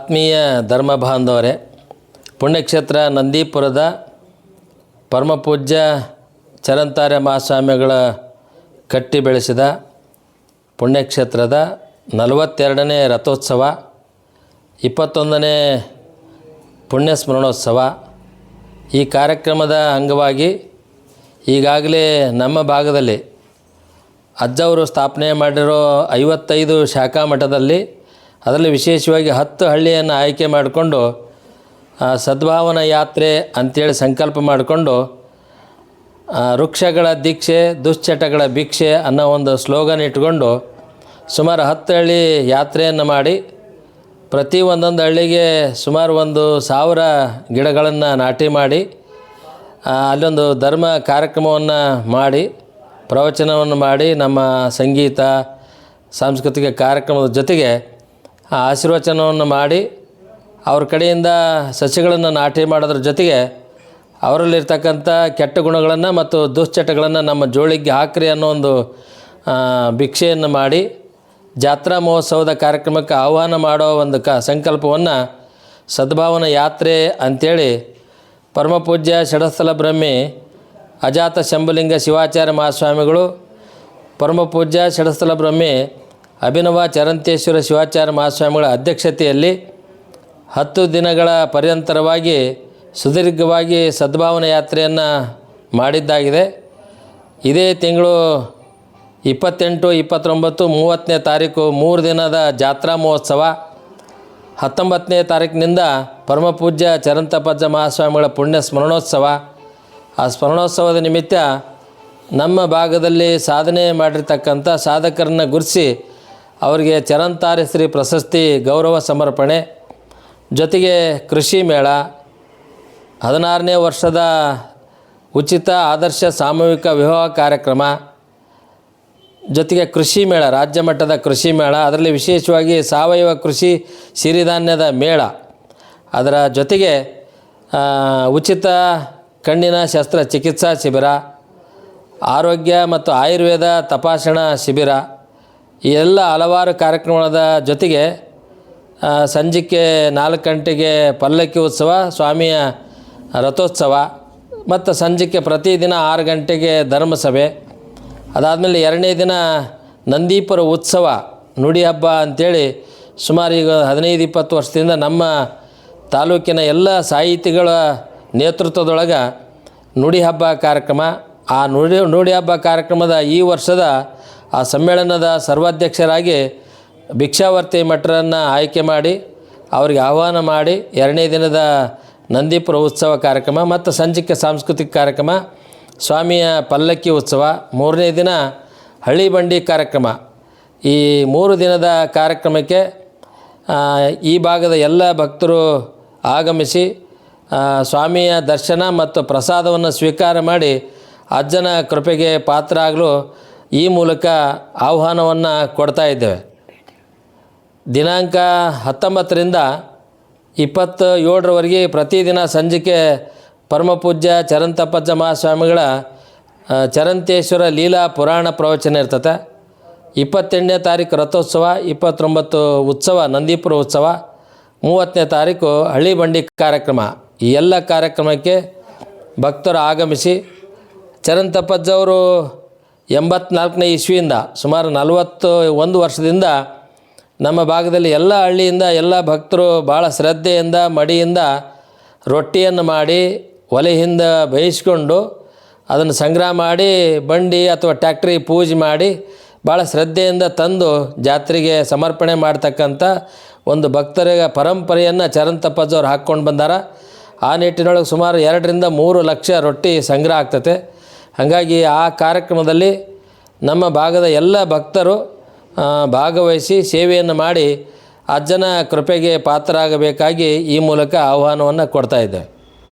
ಆತ್ಮೀಯ ಧರ್ಮ ಬಾಂಧವರೇ, ಪುಣ್ಯಕ್ಷೇತ್ರ ನಂದೀಪುರದ ಪರಮಪೂಜ್ಯ ಚರಂತಾರೆ ಮಹಾಸ್ವಾಮಿಗಳ ಕಟ್ಟಿ ಬೆಳೆಸಿದ ಪುಣ್ಯಕ್ಷೇತ್ರದ 42ನೇ ರಥೋತ್ಸವ, 21ನೇ ಪುಣ್ಯ ಸ್ಮರಣೋತ್ಸವ. ಈ ಕಾರ್ಯಕ್ರಮದ ಅಂಗವಾಗಿ ಈಗಾಗಲೇ ನಮ್ಮ ಭಾಗದಲ್ಲಿ ಅಜ್ಜವರು ಸ್ಥಾಪನೆ ಮಾಡಿರೋ 55 ಶಾಖಾ ಮಠದಲ್ಲಿ, ಅದರಲ್ಲಿ ವಿಶೇಷವಾಗಿ 10 ಹಳ್ಳಿಯನ್ನು ಆಯ್ಕೆ ಮಾಡಿಕೊಂಡು ಸದ್ಭಾವನಾ ಯಾತ್ರೆ ಅಂಥೇಳಿ ಸಂಕಲ್ಪ ಮಾಡಿಕೊಂಡು ವೃಕ್ಷಗಳ ದೀಕ್ಷೆ ದುಶ್ಚಟಗಳ ಭಿಕ್ಷೆ ಅನ್ನೋ ಒಂದು ಸ್ಲೋಗನ್ ಇಟ್ಕೊಂಡು ಸುಮಾರು 10 ಹಳ್ಳಿ ಯಾತ್ರೆಯನ್ನು ಮಾಡಿ, ಪ್ರತಿ ಒಂದೊಂದು ಹಳ್ಳಿಗೆ ಸುಮಾರು 1,000 ಗಿಡಗಳನ್ನು ನಾಟಿ ಮಾಡಿ, ಅಲ್ಲೊಂದು ಧರ್ಮ ಕಾರ್ಯಕ್ರಮವನ್ನು ಮಾಡಿ, ಪ್ರವಚನವನ್ನು ಮಾಡಿ, ನಮ್ಮ ಸಂಗೀತ ಸಾಂಸ್ಕೃತಿಕ ಕಾರ್ಯಕ್ರಮದ ಜೊತೆಗೆ ಆಶೀರ್ವಚನವನ್ನು ಮಾಡಿ, ಅವ್ರ ಕಡೆಯಿಂದ ಸಸ್ಯಗಳನ್ನು ನಾಟಿ ಮಾಡೋದ್ರ ಜೊತೆಗೆ ಅವರಲ್ಲಿರ್ತಕ್ಕಂಥ ಕೆಟ್ಟ ಗುಣಗಳನ್ನು ಮತ್ತು ದುಶ್ಚಟಗಳನ್ನು ನಮ್ಮ ಜೋಳಿಗೆ ಹಾಕ್ರಿ ಅನ್ನೋ ಒಂದು ಭಿಕ್ಷೆಯನ್ನು ಮಾಡಿ, ಜಾತ್ರಾ ಮಹೋತ್ಸವದ ಕಾರ್ಯಕ್ರಮಕ್ಕೆ ಆಹ್ವಾನ ಮಾಡೋ ಒಂದು ಸಂಕಲ್ಪವನ್ನು ಸದ್ಭಾವನಾ ಯಾತ್ರೆ ಅಂಥೇಳಿ ಪರಮಪೂಜ್ಯ ಷಡಸ್ಥಲ ಬ್ರಹ್ಮಿ ಅಜಾತ ಶಂಭುಲಿಂಗ ಶಿವಾಚಾರ್ಯ ಮಹಾಸ್ವಾಮಿಗಳು, ಪರಮಪೂಜ್ಯ ಷಡಸ್ಥಲ ಬ್ರಹ್ಮಿ ಅಭಿನವ ಚರಂತೇಶ್ವರ ಶಿವಾಚಾರ್ಯ ಮಹಾಸ್ವಾಮಿಗಳ ಅಧ್ಯಕ್ಷತೆಯಲ್ಲಿ 10 ದಿನಗಳ ಪರ್ಯಂತರವಾಗಿ ಸುದೀರ್ಘವಾಗಿ ಸದ್ಭಾವನಾ ಯಾತ್ರೆಯನ್ನು ಮಾಡಿದ್ದಾಗಿದೆ. ಇದೇ ತಿಂಗಳು 28, 29, 30ನೇ ತಾರೀಕು 3 ದಿನದ ಜಾತ್ರಾ ಮಹೋತ್ಸವ, 19ನೇ ತಾರೀಕಿನಿಂದ ಪರಮಪೂಜ್ಯ ಚರಂತಪಜ್ಜ ಮಹಾಸ್ವಾಮಿಗಳ ಪುಣ್ಯ ಸ್ಮರಣೋತ್ಸವ. ಆ ಸ್ಮರಣೋತ್ಸವದ ನಿಮಿತ್ತ ನಮ್ಮ ಭಾಗದಲ್ಲಿ ಸಾಧನೆ ಮಾಡಿರ್ತಕ್ಕಂಥ ಸಾಧಕರನ್ನು ಗುರುತಿಸಿ ಅವರಿಗೆ ಚರಂತಾರಶ್ರೀ ಪ್ರಶಸ್ತಿ ಗೌರವ ಸಮರ್ಪಣೆ, ಜೊತೆಗೆ ಕೃಷಿ ಮೇಳ, 16ನೇ ವರ್ಷದ ಉಚಿತ ಆದರ್ಶ ಸಾಮೂಹಿಕ ವಿವಾಹ ಕಾರ್ಯಕ್ರಮ, ಜೊತೆಗೆ ಕೃಷಿ ಮೇಳ, ರಾಜ್ಯ ಮಟ್ಟದ ಕೃಷಿ ಮೇಳ, ಅದರಲ್ಲಿ ವಿಶೇಷವಾಗಿ ಸಾವಯವ ಕೃಷಿ ಸಿರಿಧಾನ್ಯದ ಮೇಳ, ಅದರ ಜೊತೆಗೆ ಉಚಿತ ಕಣ್ಣಿನ ಶಸ್ತ್ರಚಿಕಿತ್ಸಾ ಶಿಬಿರ, ಆರೋಗ್ಯ ಮತ್ತು ಆಯುರ್ವೇದ ತಪಾಸಣಾ ಶಿಬಿರ, ಈ ಎಲ್ಲ ಹಲವಾರು ಕಾರ್ಯಕ್ರಮದ ಜೊತೆಗೆ ಸಂಜೆಗೆ 4 ಗಂಟೆಗೆ ಪಲ್ಲಕ್ಕಿ ಉತ್ಸವ, ಸ್ವಾಮಿಯ ರಥೋತ್ಸವ, ಮತ್ತು ಸಂಜೆಗೆ ಪ್ರತಿದಿನ 6 ಗಂಟೆಗೆ ಧರ್ಮಸಭೆ. ಅದಾದಮೇಲೆ 2ನೇ ದಿನ ನಂದೀಪುರ ಉತ್ಸವ ನುಡಿ ಹಬ್ಬ ಅಂಥೇಳಿ ಸುಮಾರು ಈಗ 15-20 ವರ್ಷದಿಂದ ನಮ್ಮ ತಾಲೂಕಿನ ಎಲ್ಲ ಸಾಹಿತಿಗಳ ನೇತೃತ್ವದೊಳಗೆ ನುಡಿ ಹಬ್ಬ ಕಾರ್ಯಕ್ರಮ. ಆ ನುಡಿ ಹಬ್ಬ ಕಾರ್ಯಕ್ರಮದ ಈ ವರ್ಷದ ಆ ಸಮ್ಮೇಳನದ ಸರ್ವಾಧ್ಯಕ್ಷರಾಗಿ ಭಿಕ್ಷಾವರ್ತಿ ಮಠರನ್ನು ಆಯ್ಕೆ ಮಾಡಿ ಅವರಿಗೆ ಆಹ್ವಾನ ಮಾಡಿ 2ನೇ ದಿನದ ನಂದೀಪುರ ಉತ್ಸವ ಕಾರ್ಯಕ್ರಮ ಮತ್ತು ಸಂಜೆಗೆ ಸಾಂಸ್ಕೃತಿಕ ಕಾರ್ಯಕ್ರಮ, ಸ್ವಾಮಿಯ ಪಲ್ಲಕ್ಕಿ ಉತ್ಸವ, 3ನೇ ದಿನ ಹಳ್ಳಿ ಬಂಡಿ ಕಾರ್ಯಕ್ರಮ. ಈ 3 ದಿನದ ಕಾರ್ಯಕ್ರಮಕ್ಕೆ ಈ ಭಾಗದ ಎಲ್ಲ ಭಕ್ತರು ಆಗಮಿಸಿ ಸ್ವಾಮಿಯ ದರ್ಶನ ಮತ್ತು ಪ್ರಸಾದವನ್ನು ಸ್ವೀಕಾರ ಮಾಡಿ ಅಜ್ಜನ ಕೃಪೆಗೆ ಪಾತ್ರ ಆಗಲು ಈ ಮೂಲಕ ಆಹ್ವಾನವನ್ನು ಕೊಡ್ತಾ ಇದ್ದೇವೆ. ದಿನಾಂಕ 19ರಿಂದ 27ರವರೆಗೆ ಪ್ರತಿದಿನ ಸಂಜೆಗೆ ಪರಮಪೂಜ್ಯ ಚರಂತಪಜ್ಜ ಮಹಾಸ್ವಾಮಿಗಳ ಚರಂತೇಶ್ವರ ಲೀಲಾ ಪುರಾಣ ಪ್ರವಚನ ಇರ್ತದೆ. 28ನೇ ತಾರೀಕು ರಥೋತ್ಸವ, 29 ಉತ್ಸವ ನಂದೀಪುರ ಉತ್ಸವ, 30ನೇ ತಾರೀಕು ಹಳ್ಳಿ ಬಂಡಿ ಕಾರ್ಯಕ್ರಮ. ಈ ಎಲ್ಲ ಕಾರ್ಯಕ್ರಮಕ್ಕೆ ಭಕ್ತರು ಆಗಮಿಸಿ, ಚರಂತಪಜ್ಜವರು 84ನೇ ಇಸ್ವಿಯಿಂದ ಸುಮಾರು 41 ವರ್ಷದಿಂದ ನಮ್ಮ ಭಾಗದಲ್ಲಿ ಎಲ್ಲ ಹಳ್ಳಿಯಿಂದ ಎಲ್ಲ ಭಕ್ತರು ಭಾಳ ಶ್ರದ್ಧೆಯಿಂದ ಮಡಿಯಿಂದ ರೊಟ್ಟಿಯನ್ನು ಮಾಡಿ ಒಲೆಯಿಂದ ಬೇಯಿಸ್ಕೊಂಡು ಅದನ್ನು ಸಂಗ್ರಹ ಮಾಡಿ ಬಂಡಿ ಅಥವಾ ಟ್ಯಾಕ್ಟ್ರಿ ಪೂಜೆ ಮಾಡಿ ಭಾಳ ಶ್ರದ್ಧೆಯಿಂದ ತಂದು ಜಾತ್ರೆಗೆ ಸಮರ್ಪಣೆ ಮಾಡ್ತಕ್ಕಂಥ ಒಂದು ಭಕ್ತರ ಪರಂಪರೆಯನ್ನು ಚರಂತಪಜ್ಜವ್ರು ಹಾಕ್ಕೊಂಡು ಬಂದಾರ. ಆ ನಿಟ್ಟಿನೊಳಗೆ ಸುಮಾರು 2-3 ಲಕ್ಷ ರೊಟ್ಟಿ ಸಂಗ್ರಹ ಆಗ್ತದೆ. ಹಾಗಾಗಿ ಆ ಕಾರ್ಯಕ್ರಮದಲ್ಲಿ ನಮ್ಮ ಭಾಗದ ಎಲ್ಲ ಭಕ್ತರು ಭಾಗವಹಿಸಿ ಸೇವೆಯನ್ನು ಮಾಡಿ ಅಜ್ಜನ ಕೃಪೆಗೆ ಪಾತ್ರರಾಗಬೇಕಾಗಿ ಈ ಮೂಲಕ ಆಹ್ವಾನವನ್ನು ಕೊಡ್ತಾ ಇದ್ದೇವೆ.